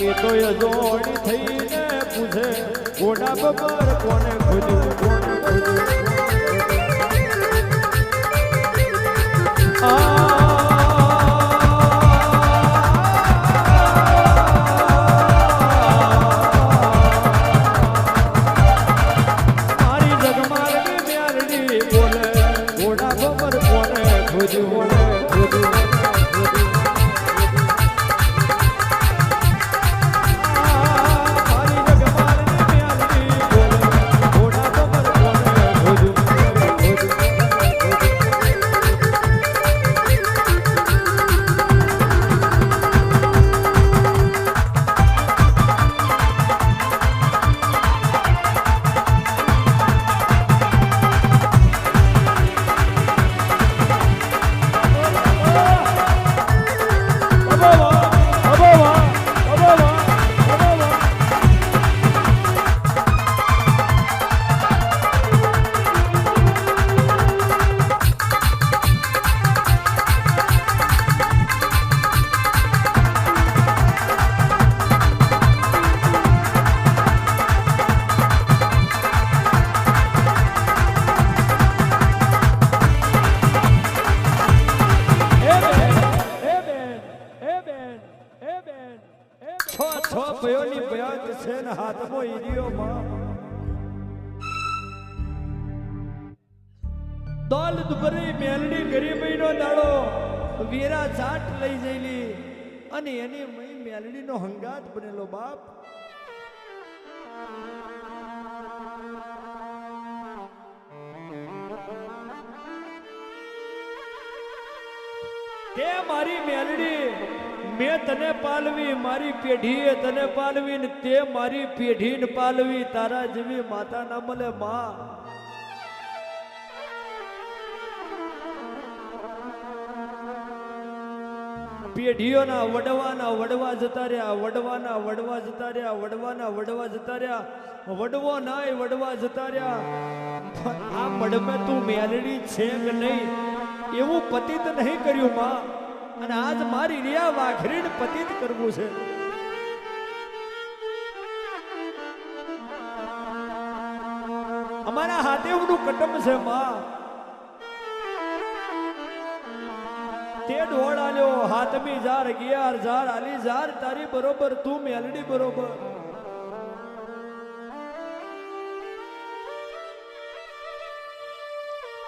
બાકી તો એ જોડી થઈને પૂછે ઘોડા બબર કોને ખોજ્યું કોને ખોજ્યું મારી જગમારની મ્યાલડી બોલે ઘોડા બબર કોને ખોજ્યું કોને ખોજ્યું દોલત ભરી મેલડી ગરીબીનો દાડો વીરા ચાટ લઈ જઈલી અને એની મઈ મેલડીનો હંગાત બનેલો બાપ તે મારી મેલડી મેં તને પાલવી મારી પેઢીએ તને પાલવી ને તે મારી પેઢીને પાલવી તારા જેવી માતા ના મળે માં પેઢીઓના વડવા જતા રહ્યા વડવાના વડવા જતા રહ્યા વડવાના વડવા જતા રહ્યા વડવો નાય વડવા જતા રહ્યા આ મડમે તું મેલડી છે કે નહીં એવું પતિત નહીં કર્યું માં અને આજ મારી રિયા વાઘરીને પતિત કરવું છે અમારા હાથેવનું કટમ છે માં તે ઢોળ આલ્યો હાથમી જાર 11 જાર આલી જાર તારી બરોબર તું મેલડી બરોબર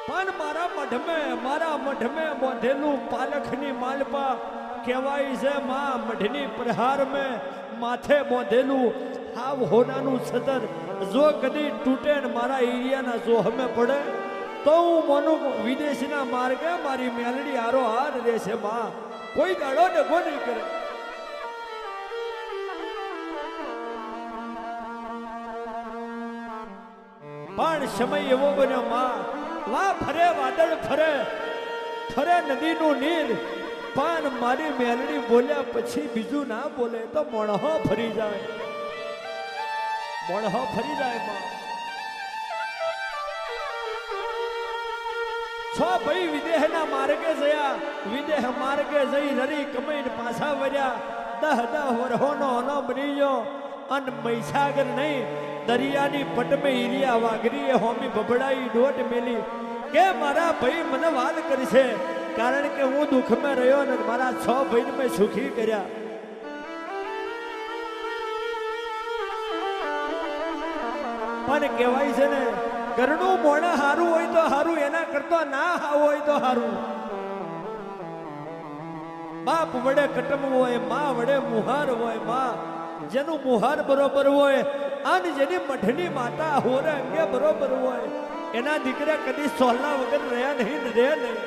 પણ મારા મઢમે બોંધેલું પાલખની માલપા કહેવાય છે માં મઢની પ્રહાર મેં માથે બોંધેલું હાવ હોનાનું સદર જો કદી તૂટે ને મારા એરિયાના જો હમે પડે તો હું મોનું વિદેશના માર્ગે મારી મેલડી હારો હાર રહેશે માં કોઈ દાડો ડગો નહીં કરે પણ સમય એવો બન્યો માં વાહ ફરે વાદળ ફરે નદીનું નીર પણ મારી મેલડી બોલ્યા પછી બીજું ના બોલે તો મોણહો ફરી જાય માં છો ભાઈ વિદેહના માર્ગે જયા વિદેહ માર્ગે જઈ નરી કમાઈને પાછા વર્યા 10 વરહોનો હોનો બની ગયો અન મહીસાગર નહીં દરિયાની પટમે હીરિયા વાઘરીએ હોમી બબડાઈ ડોટ મેલી કે મારા ભાઈ મને વાત કરશે કારણ કે હું દુઃખમાં રહ્યો ને મારા 6 ભાઈને મેં સુખી કર્યા પણ કહેવાય છે ને ઘરનું મોણા હારું હોય તો હારું એના કરતો ના હોય તો હારું બાપ વડે કટમ હોય માં વડે મુહાર હોય માં જેનું મુહાર બરોબર હોય અને જેની મઠની માતા હોરે અંગે બરોબર હોય એના દીકરા કદી સોલના વગર રહ્યા નહીં રહે નહીં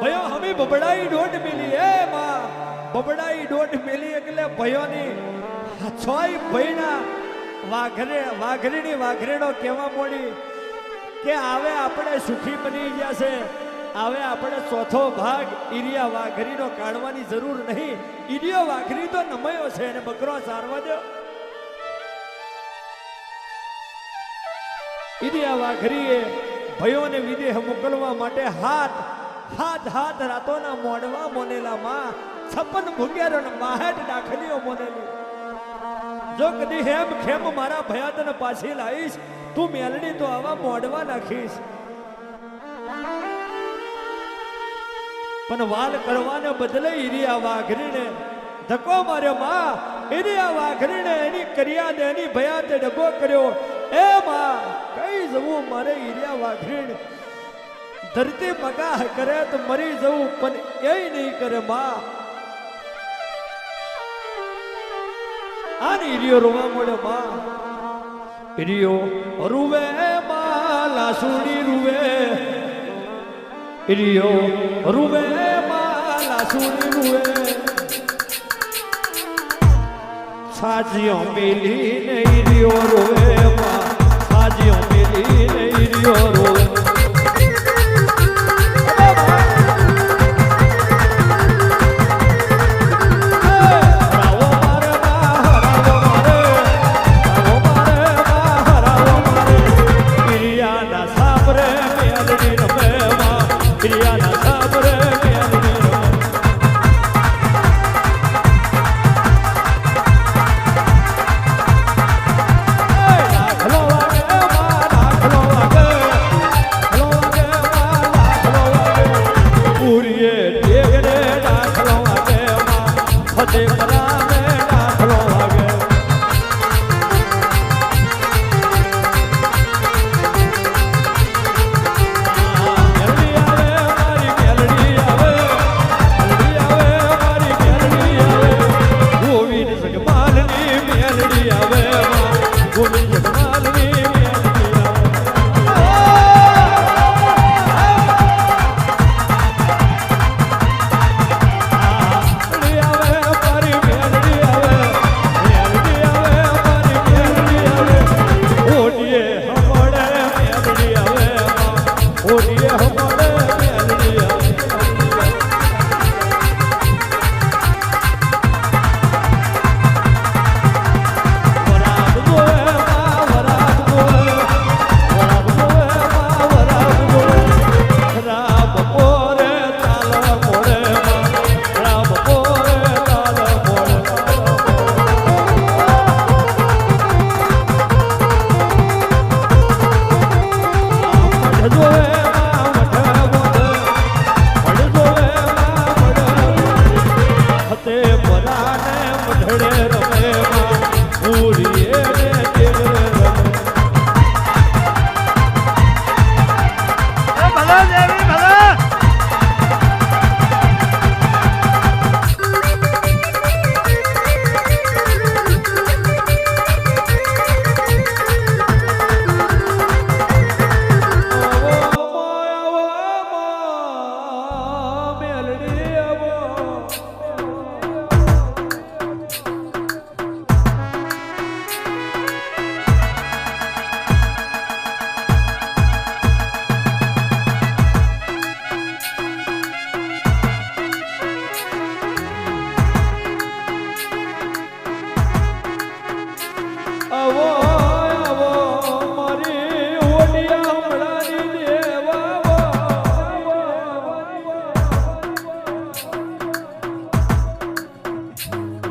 ભયો હમી બબડાઈ દોઢ મિલી એ માં બબડાઈ દોઢ મિલી એટલે ભયોની છોય ભઈના વાઘરીની વાઘરીનો કહેવા મોડી કે આવે આપણે સુખી બની ગયા છે હવે આપણે ચોથો ભાગ ઈરિયા વાઘરીનો કાઢવાની જરૂર નહીં ઈરિયો વાઘરી તો નમયો છે અને બકરો ચારવા દો ઈરિયા વાઘરીએ ભયોને વિદેહ મોકલવા માટે હાથ હાથ હાથ રાતોના મોડવા મોનેલા માં 56 ભૂગ્યારો ને 62 ડાખલીઓ મોનેલી જો કદી હેમ ખેમ મારા ભયાતને પાછી લાવીશ તું મેલડી તો આવા મોડવા નાખીશ પણ વાલ કરવાને બદલે ઈરિયા વાઘરીને ધક્કો માર્યો માં ઈરિયા વાઘરીને એની કર્યા દે એની ભયાતે ડબો કર્યો એ માં કઈ જવું મારે ઈરિયા વાઘરીને ધરતી મગાહ કરે તો મરી જવું પણ એ નહીં કરે માં આને ઈરિયો રોવા મળ્યો માં ઈરિયો રૂવે માં લાસુડી રૂવે ઈરિયો રૂવે માં લાસુડી રૂવે સાજીઓ મેલી ને ઈરિયો રોવે માં સાજીઓ મેલી ને ઈરિયો રોવે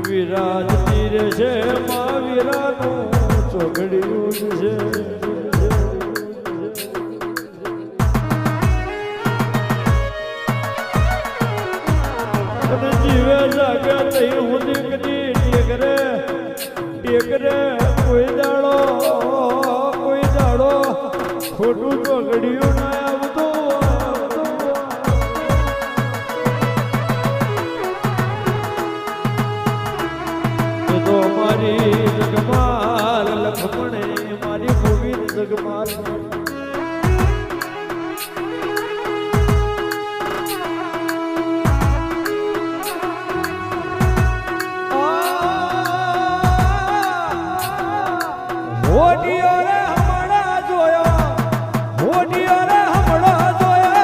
વિરાજતી રહેશે મહાવીરાનું ચોઘડિયું છે જીવે જાગે તઈ હું દીકરી ટેકરે કોઈ દાડો ખોટું ચોઘડિયું ના આવતું મારી જગમાલ લખમણે મારી ગોવિંદ જગમાલ હોડિયો રે હમણાં જોયો હોડિયો રે હમણાં જોયો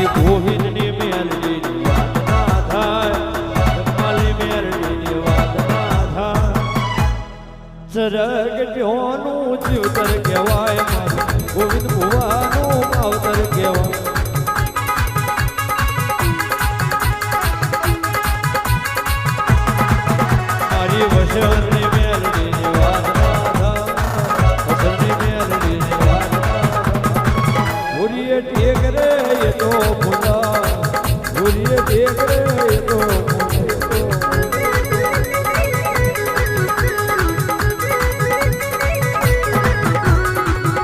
મારી ગોવિંદની મેલડીની વાત ના થાય મારી મેલડીની વાત ના થાય સરગ ટ્યોનું જીવતર કહેવાય મારું ગોવિંદ ભુવાનું માવતર કહેવાય મારી વસણની મેલડીની વાત ના થાય વસણની મેલડીની વાત ભૂરીએ ટેક રે એ તો ભૂલા ભૂરીએ ટેક રે એ તો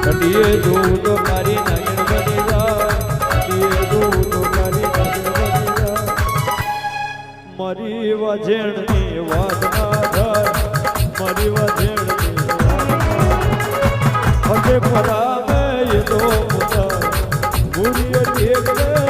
કટીએ જોઉં તો મારી નાગણ બની જાય કટીએ જોઉં તો મારી નાગણ બની જાય મારી વજેણની વાત ના થાય મારી વજેણની વાત હજે પરામે એ તો ભૂલા ભૂરીએ ટેક રે